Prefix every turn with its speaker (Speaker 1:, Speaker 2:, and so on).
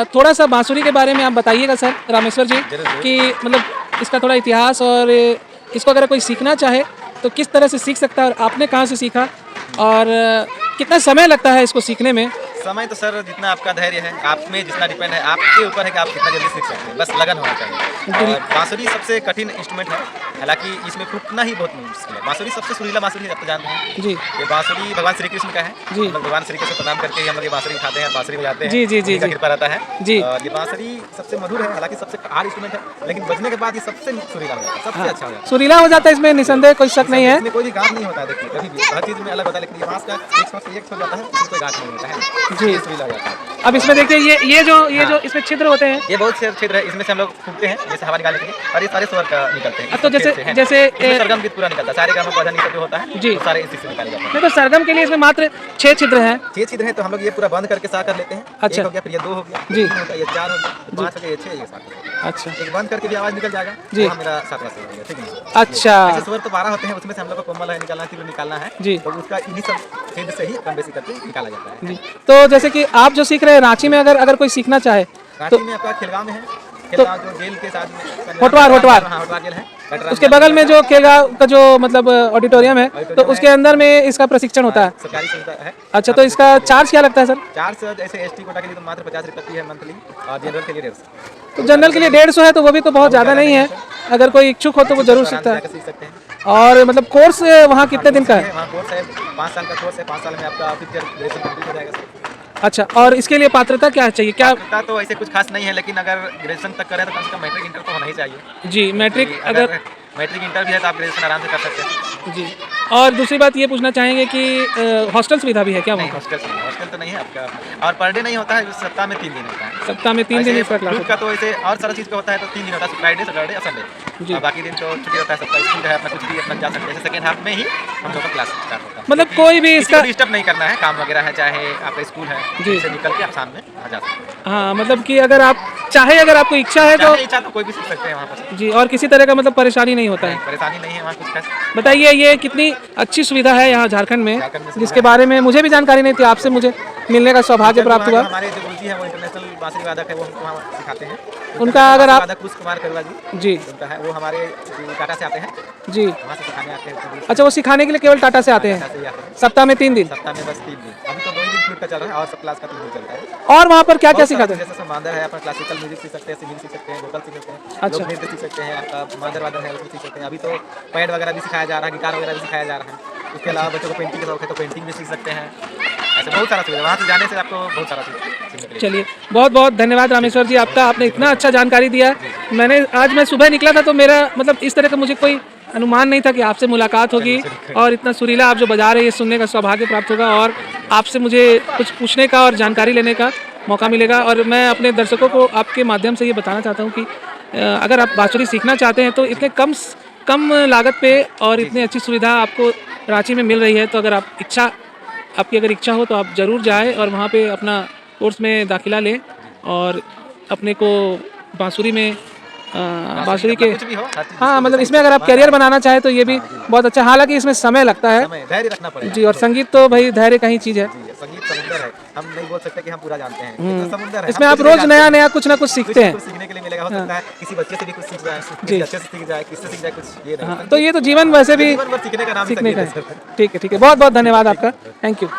Speaker 1: थोड़ा सा बांसुरी के बारे में आप बताइएगा सर रामेश्वर जी, कि मतलब इसका थोड़ा इतिहास, और इसको अगर कोई सीखना चाहे तो किस तरह से सीख सकता है, और आपने कहाँ से सीखा, और कितना समय लगता है इसको सीखने में?
Speaker 2: समय तो सर जितना आपका धैर्य है, आप में जितना डिपेंड है, आपके ऊपर है कि आप कितना जल्दी सीख सकते हैं, बस लगन होना चाहिए। और बांसुरी सबसे कठिन इंस्ट्रूमेंट है, हालांकि इसमें फूकना ही बहुत मुश्किल है। बांसुरी सबसे सुरीला बांसुरी है, आप तो जानते हैं
Speaker 1: जी
Speaker 2: ये बांसुरी भगवान श्री कृष्ण का है
Speaker 1: जी।
Speaker 2: हम लोग भगवान श्री कृष्ण को प्रणाम करके ही हम लोग ये बांसुरी उठाते हैं, बांसुरी बजाते हैं,
Speaker 1: जी जी जी
Speaker 2: उनका
Speaker 1: जी
Speaker 2: कृपा रहता है
Speaker 1: जी।
Speaker 2: और ये बांसुरी सबसे मधुर है, हालांकि सबसे हार्ड इंस्ट्रूमेंट है, लेकिन बजने के बाद ये सबसे सुरीला हो जाता है, सबसे अच्छा हो जाता है।
Speaker 1: सुरीला हो जाता है, इसमें निसंदेह कोई शक नहीं है।
Speaker 2: इसमें कोई भी गांठ नहीं होता है, देखिए कभी भी हर चीज़ में अलग होता है, लेकिन ये बांस का एक सांस से एक छोड़ जाता है, इसमें कोई गांठ नहीं होता है
Speaker 1: जी।
Speaker 2: ये सुरीला हो जाता है।
Speaker 1: अब इसमें देखिए ये जो इसमें छिद्र होते हैं,
Speaker 2: ये बहुत से छिद्र है, इसमें से हम लोग फूकते हैं जैसे हवा निकालने के लिए, और ये सारे स्वर का निकलते हैं।
Speaker 1: तो जैसे
Speaker 2: इसमें सरगम गीत पूरा निकलता है, सारे गानों का निकल जो होता है
Speaker 1: जी।
Speaker 2: वो सारे इसी से निकाले जाते हैं।
Speaker 1: नहीं तो सरगम के लिए इसमें मात्र 6 छिद्र हैं।
Speaker 2: 6 छिद्र हैं, तो हम लोग ये पूरा बंद करके सा कर लेते हैं।
Speaker 1: अच्छा।
Speaker 2: एक हो गया, फिर ये 2 हो गया,
Speaker 1: जी।
Speaker 2: 3 हो गया, ये 4 हो गया, 5 हो गया, ये 6, ये 7 हो गया।
Speaker 1: अच्छा
Speaker 2: एक बंद करके भी आवाज निकल जाएगा
Speaker 1: जी।
Speaker 2: वो मेरा 7वां स्वर हो गया, ठीक है।
Speaker 1: अच्छा
Speaker 2: ऐसे स्वर तो 12 होते हैं, उसमें से हम लोग को कोमल है निकालना है, तीव्र निकालना है
Speaker 1: जी
Speaker 2: तो उसका इन्हीं सब छिद्र से ही कम बेसी करके निकाला जाता है।
Speaker 1: जी। तो जैसे कि आप जो सीख रहे हैं रांची में, अगर कोई सीखना चाहे
Speaker 2: रांची में आपका खिलगांव में है, खिलगांव जो जेल के साथ में
Speaker 1: होटवार
Speaker 2: हाँ, होटवार जेल है, कटरा
Speaker 1: उसके बगल में जो खेलगांव का जो मतलब ऑडिटोरियम है, तो उसके अंदर में इसका प्रशिक्षण होता है।
Speaker 2: सरकारी सुविधा है।
Speaker 1: अच्छा, तो इसका चार्ज क्या लगता है सर?
Speaker 2: चार्ज ऐसे एसटी कोटा के लिए तो मात्र 50 रुपये की है मंथली, और जनरल के लिए 150।
Speaker 1: तो जनरल के लिए 150 है, तो वो भी तो बहुत ज़्यादा नहीं है। अगर कोई इच्छुक हो तो वो जरूर सीखता है।
Speaker 2: सीख सकते हैं।
Speaker 1: और मतलब कोर्स वहाँ कितने दिन का है?
Speaker 2: वहाँ कोर्स है, 5 साल का कोर्स है, 5 साल में आपका ग्रेजुएशन कंप्लीट हो जाएगा सर।
Speaker 1: अच्छा, और इसके लिए पात्रता क्या चाहिए? क्या
Speaker 2: पात्रता तो ऐसे कुछ खास नहीं है, लेकिन अगर ग्रेजुएशन तक करें तो कम से कम मैट्रिक इंटर तो होना ही चाहिए।
Speaker 1: जी, मैट्रिक अगर
Speaker 2: मैट्रिक इंटर भी है तो आप ग्रेजुएशन आराम से कर सकते हैं।
Speaker 1: जी। और दूसरी बात ये पूछना चाहेंगे कि हॉस्टल सुविधा भी है क्या
Speaker 2: नहीं,
Speaker 1: वहाँ?
Speaker 2: हॉस्टल तो नहीं है आपका, और पर डे नहीं होता है, सप्ताह में 3 दिन होता है।
Speaker 1: सप्ताह में 3 दिन इसका क्लास
Speaker 2: ग्रुप का तो ऐसे और सारा चीज़ का होता है तो 3 दिन होता है, फ्राइडे सैटरडे और संडे, और बाकी दिन तो छुट्टी होता है सबका, स्कूल है अपना, कुछ भी अपना जा सकते हैं। सेकंड हाफ में ही हम लोग का क्लास स्टार्ट होता है,
Speaker 1: मतलब कोई भी इसका
Speaker 2: डिस्टर्ब नहीं करना है, काम वगैरह है, चाहे आपका स्कूल है
Speaker 1: जी।
Speaker 2: इससे निकल के आप शाम में आ जा सकते हैं।
Speaker 1: हाँ, मतलब कि अगर आपको इच्छा है तो
Speaker 2: चाहे इच्छा तो कोई भी सीख सकते हैं वहाँ पर
Speaker 1: जी, और किसी तरह का मतलब परेशानी नहीं होता है।
Speaker 2: परेशानी नहीं है वहाँ कुछ खास।
Speaker 1: बताइए ये कितनी अच्छी सुविधा है यहाँ झारखंड में, जिसके बारे में मुझे भी जानकारी नहीं थी, आपसे मुझे मिलने का सौभाग्य प्राप्त हुआ।
Speaker 2: हमारे जो गुरुजी हैं वो इंटरनेशनल बांसुरी वादक है, वो हमको वहाँ सिखाते हैं।
Speaker 1: उनका अगर आप
Speaker 2: वादक कुमार करुआ जी उनका है, वो हमारे टाटा से आते हैं
Speaker 1: जी।
Speaker 2: वहाँ से सिखाने आते हैं।
Speaker 1: अच्छा, वो सिखाने के लिए केवल टाटा से आते हैं? सप्ताह में 3 दिन?
Speaker 2: सप्ताह में बस 3 दिन, अभी तो 2 ही दिन फ्लूट का चल रहा है और सब क्लास का 3 दिन चलता है।
Speaker 1: और वहाँ पर क्या क्या सिखाते हैं?
Speaker 2: जैसे मांदर है, अपना क्लासिकल म्यूजिक सीख सकते हैं, सिंगिंग सीख सकते हैं, वोकल सीख सकते हैं,
Speaker 1: अच्छा।
Speaker 2: लोक नृत्य सीख सकते हैं, आपका मांदर वादन है उसमें सीख सकते हैं। अभी तो पैड वगैरह भी सिखाया जा रहा है, गिटार वगैरह भी सिखाया जा रहा है। उसके अलावा बच्चों को पेंटिंग का शौक है तो पेंटिंग भी सीख सकते हैं। ऐसे बहुत सारा सुविधा, वहाँ से जाने से आपको बहुत सारा चीज़।
Speaker 1: चलिए, बहुत बहुत धन्यवाद रामेश्वर जी आपका, आपने इतना अच्छा जानकारी दिया। मैं सुबह निकला था तो मेरा मतलब इस तरह का मुझे कोई अनुमान नहीं था कि आपसे मुलाकात होगी, और इतना सुरीला आप जो बजा रहे हैं ये सुनने का सौभाग्य प्राप्त होगा, और आपसे मुझे कुछ पूछने का और जानकारी लेने का मौका मिलेगा। और मैं अपने दर्शकों को आपके माध्यम से ये बताना चाहता हूँ कि अगर आप बांसुरी सीखना चाहते हैं तो इतने कम लागत पे और इतनी अच्छी सुविधा आपको रांची में मिल रही है, तो अगर आपकी अगर इच्छा हो तो आप ज़रूर जाएँ और वहाँ पे अपना कोर्स में दाखिला लें, और अपने को बांसुरी में बांसुरी के हाँ मतलब इसमें अगर आप करियर बनाना चाहें तो ये भी बहुत अच्छा। हालांकि इसमें समय लगता है,
Speaker 2: धैर्य रखना पड़ेगा
Speaker 1: जी। और संगीत तो भाई धैर्य का ही चीज़ है।
Speaker 2: संगीत समुंदर है, हम नहीं बोल सकते कि हम पूरा जानते हैं, तो समुंदर है।
Speaker 1: इसमें आप रोज नया कुछ ना कुछ सीखते हैं,
Speaker 2: सीखने के लिए मिलेगा। हो सकता है किसी बच्चे से भी कुछ सीख जाए, किसी अच्छे से सीख जाए, किससे सीख जाए कुछ, ये नहीं।
Speaker 1: तो ये तो जीवन वैसे भी
Speaker 2: सीखने का नाम
Speaker 1: सीखने का है। ठीक है, बहुत बहुत धन्यवाद आपका, थैंक यू।